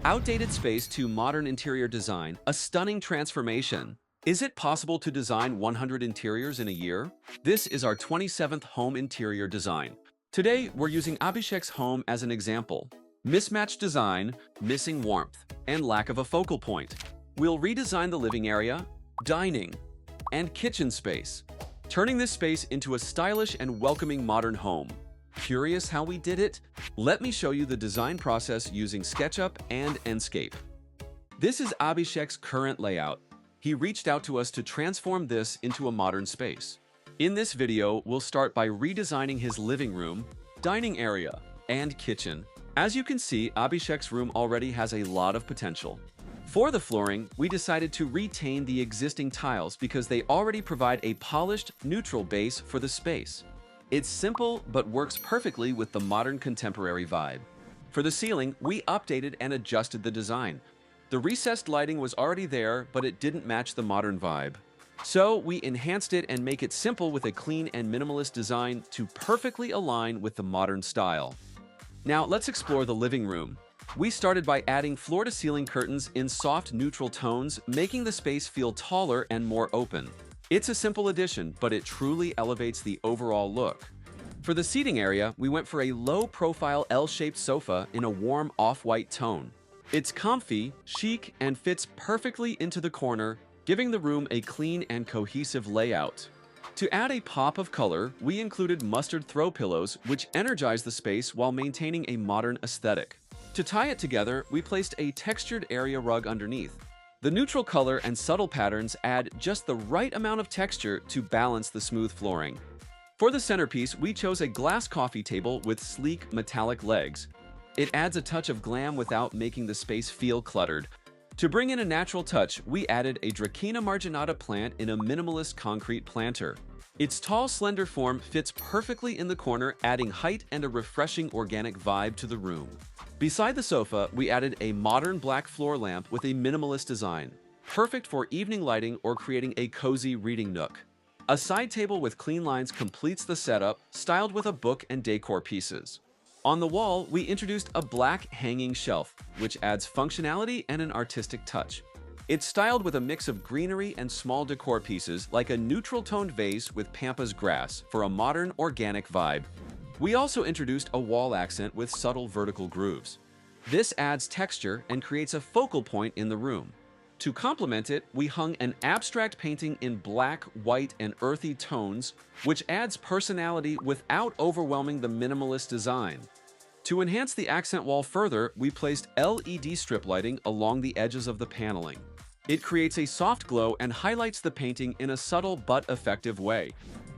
Outdated space to modern interior design, a stunning transformation. Is it possible to design 100 interiors in a year? This is our 27th home interior design. Today, we're using Abhishek's home as an example. Mismatched design, missing warmth, and lack of a focal point. We'll redesign the living area, dining, and kitchen space, turning this space into a stylish and welcoming modern home. Curious how we did it? Let me show you the design process using SketchUp and Enscape. This is Abhishek's current layout. He reached out to us to transform this into a modern space. In this video, we'll start by redesigning his living room, dining area, and kitchen. As you can see, Abhishek's room already has a lot of potential. For the flooring, we decided to retain the existing tiles because they already provide a polished, neutral base for the space. It's simple, but works perfectly with the modern contemporary vibe. For the ceiling, we updated and adjusted the design. The recessed lighting was already there, but it didn't match the modern vibe. So we enhanced it and make it simple with a clean and minimalist design to perfectly align with the modern style. Now let's explore the living room. We started by adding floor-to-ceiling curtains in soft neutral tones, making the space feel taller and more open. It's a simple addition, but it truly elevates the overall look. For the seating area, we went for a low-profile L-shaped sofa in a warm off-white tone. It's comfy, chic, and fits perfectly into the corner, giving the room a clean and cohesive layout. To add a pop of color, we included mustard throw pillows, which energize the space while maintaining a modern aesthetic. To tie it together, we placed a textured area rug underneath. The neutral color and subtle patterns add just the right amount of texture to balance the smooth flooring. For the centerpiece, we chose a glass coffee table with sleek metallic legs. It adds a touch of glam without making the space feel cluttered. To bring in a natural touch, we added a Dracaena marginata plant in a minimalist concrete planter. Its tall, slender form fits perfectly in the corner, adding height and a refreshing organic vibe to the room. Beside the sofa, we added a modern black floor lamp with a minimalist design, perfect for evening lighting or creating a cozy reading nook. A side table with clean lines completes the setup, styled with a book and decor pieces. On the wall, we introduced a black hanging shelf, which adds functionality and an artistic touch. It's styled with a mix of greenery and small decor pieces like a neutral-toned vase with pampas grass for a modern, organic vibe. We also introduced a wall accent with subtle vertical grooves. This adds texture and creates a focal point in the room. To complement it, we hung an abstract painting in black, white, and earthy tones, which adds personality without overwhelming the minimalist design. To enhance the accent wall further, we placed LED strip lighting along the edges of the paneling. It creates a soft glow and highlights the painting in a subtle but effective way.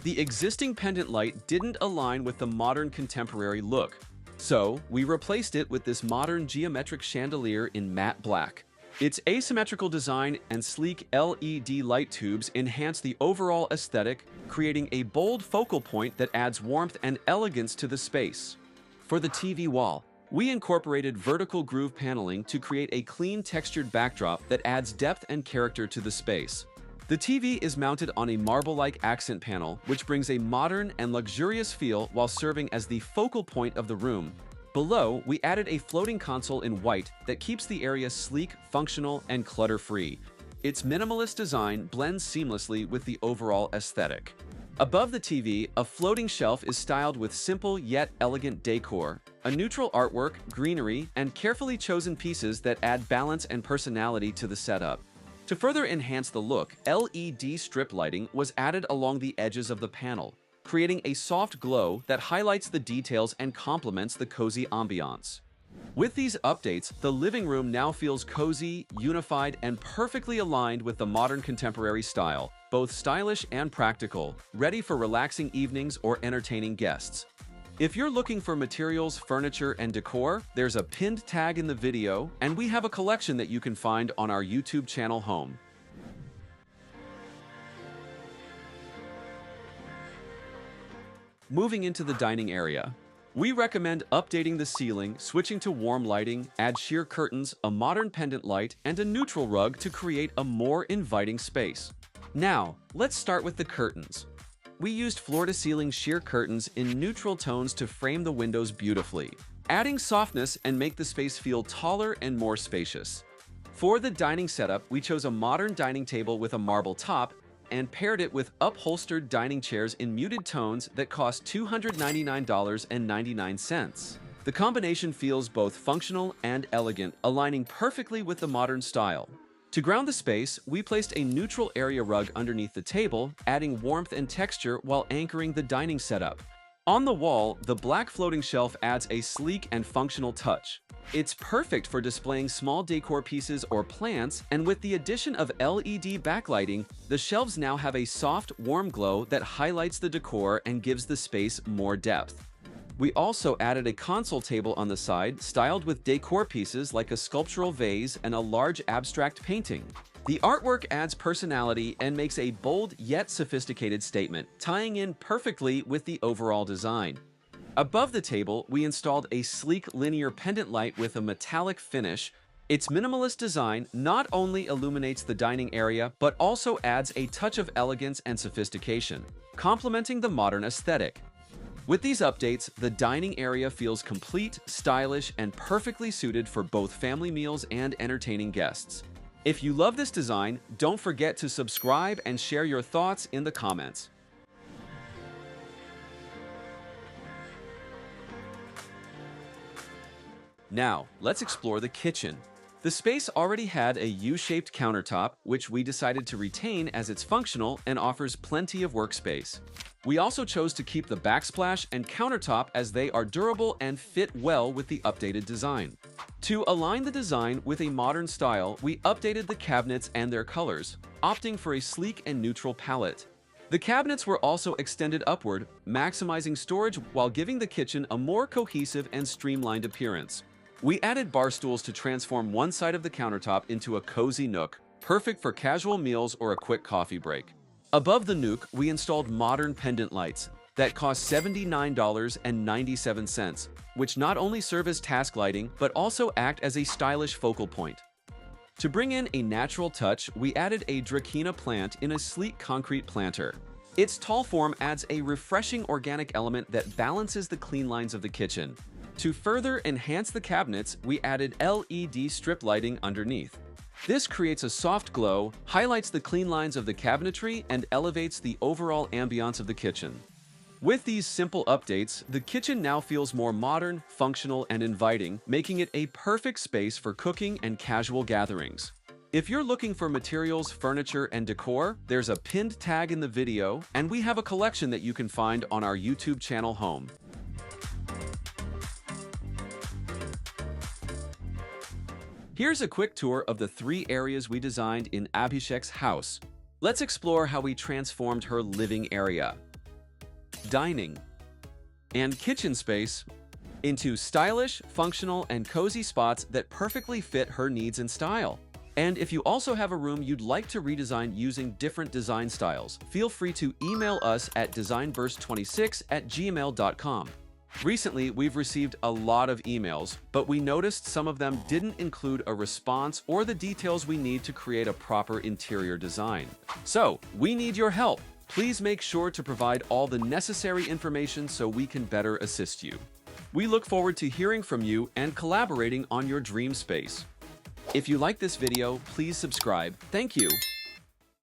The existing pendant light didn't align with the modern contemporary look, so we replaced it with this modern geometric chandelier in matte black. Its asymmetrical design and sleek LED light tubes enhance the overall aesthetic, creating a bold focal point that adds warmth and elegance to the space. For the TV wall, we incorporated vertical groove paneling to create a clean textured backdrop that adds depth and character to the space. The TV is mounted on a marble-like accent panel, which brings a modern and luxurious feel while serving as the focal point of the room. Below, we added a floating console in white that keeps the area sleek, functional, and clutter-free. Its minimalist design blends seamlessly with the overall aesthetic. Above the TV, a floating shelf is styled with simple yet elegant decor, a neutral artwork, greenery, and carefully chosen pieces that add balance and personality to the setup. To further enhance the look, LED strip lighting was added along the edges of the panel, creating a soft glow that highlights the details and complements the cozy ambiance. With these updates, the living room now feels cozy, unified, and perfectly aligned with the modern contemporary style, both stylish and practical, ready for relaxing evenings or entertaining guests. If you're looking for materials, furniture, and decor, there's a pinned tag in the video, and we have a collection that you can find on our YouTube channel home. Moving into the dining area, we recommend updating the ceiling, switching to warm lighting, add sheer curtains, a modern pendant light, and a neutral rug to create a more inviting space. Now, let's start with the curtains. We used floor-to-ceiling sheer curtains in neutral tones to frame the windows beautifully. adding softness and make the space feel taller and more spacious. For the dining setup, we chose a modern dining table with a marble top and paired it with upholstered dining chairs in muted tones that cost $299.99. The combination feels both functional and elegant, aligning perfectly with the modern style. To ground the space, we placed a neutral area rug underneath the table, adding warmth and texture while anchoring the dining setup. On the wall, the black floating shelf adds a sleek and functional touch. It's perfect for displaying small decor pieces or plants, and with the addition of LED backlighting, the shelves now have a soft, warm glow that highlights the decor and gives the space more depth. We also added a console table on the side, styled with decor pieces like a sculptural vase and a large abstract painting. The artwork adds personality and makes a bold yet sophisticated statement, tying in perfectly with the overall design. Above the table, we installed a sleek linear pendant light with a metallic finish. Its minimalist design not only illuminates the dining area, but also adds a touch of elegance and sophistication, complementing the modern aesthetic. With these updates, the dining area feels complete, stylish, and perfectly suited for both family meals and entertaining guests. If you love this design, don't forget to subscribe and share your thoughts in the comments. Now, let's explore the kitchen. The space already had a U-shaped countertop, which we decided to retain as it's functional and offers plenty of workspace. We also chose to keep the backsplash and countertop as they are durable and fit well with the updated design. To align the design with a modern style, we updated the cabinets and their colors, opting for a sleek and neutral palette. The cabinets were also extended upward, maximizing storage while giving the kitchen a more cohesive and streamlined appearance. We added bar stools to transform one side of the countertop into a cozy nook, perfect for casual meals or a quick coffee break. Above the nook, we installed modern pendant lights that cost $79.97, which not only serve as task lighting, but also act as a stylish focal point. To bring in a natural touch, we added a Dracaena plant in a sleek concrete planter. Its tall form adds a refreshing organic element that balances the clean lines of the kitchen. To further enhance the cabinets, we added LED strip lighting underneath. This creates a soft glow, highlights the clean lines of the cabinetry, and elevates the overall ambiance of the kitchen. With these simple updates, the kitchen now feels more modern, functional, and inviting, making it a perfect space for cooking and casual gatherings. If you're looking for materials, furniture, and decor, there's a pinned tag in the video, and we have a collection that you can find on our YouTube channel home. Here's a quick tour of the 3 areas we designed in Abhishek's house. Let's explore how we transformed her living area, dining, and kitchen space into stylish, functional, and cozy spots that perfectly fit her needs and style. And if you also have a room you'd like to redesign using different design styles, feel free to email us at designburst26@gmail.com. Recently, we've received a lot of emails, but we noticed some of them didn't include a response or the details we need to create a proper interior design. So, we need your help. Please make sure to provide all the necessary information so we can better assist you. We look forward to hearing from you and collaborating on your dream space. If you like this video, please subscribe. Thank you.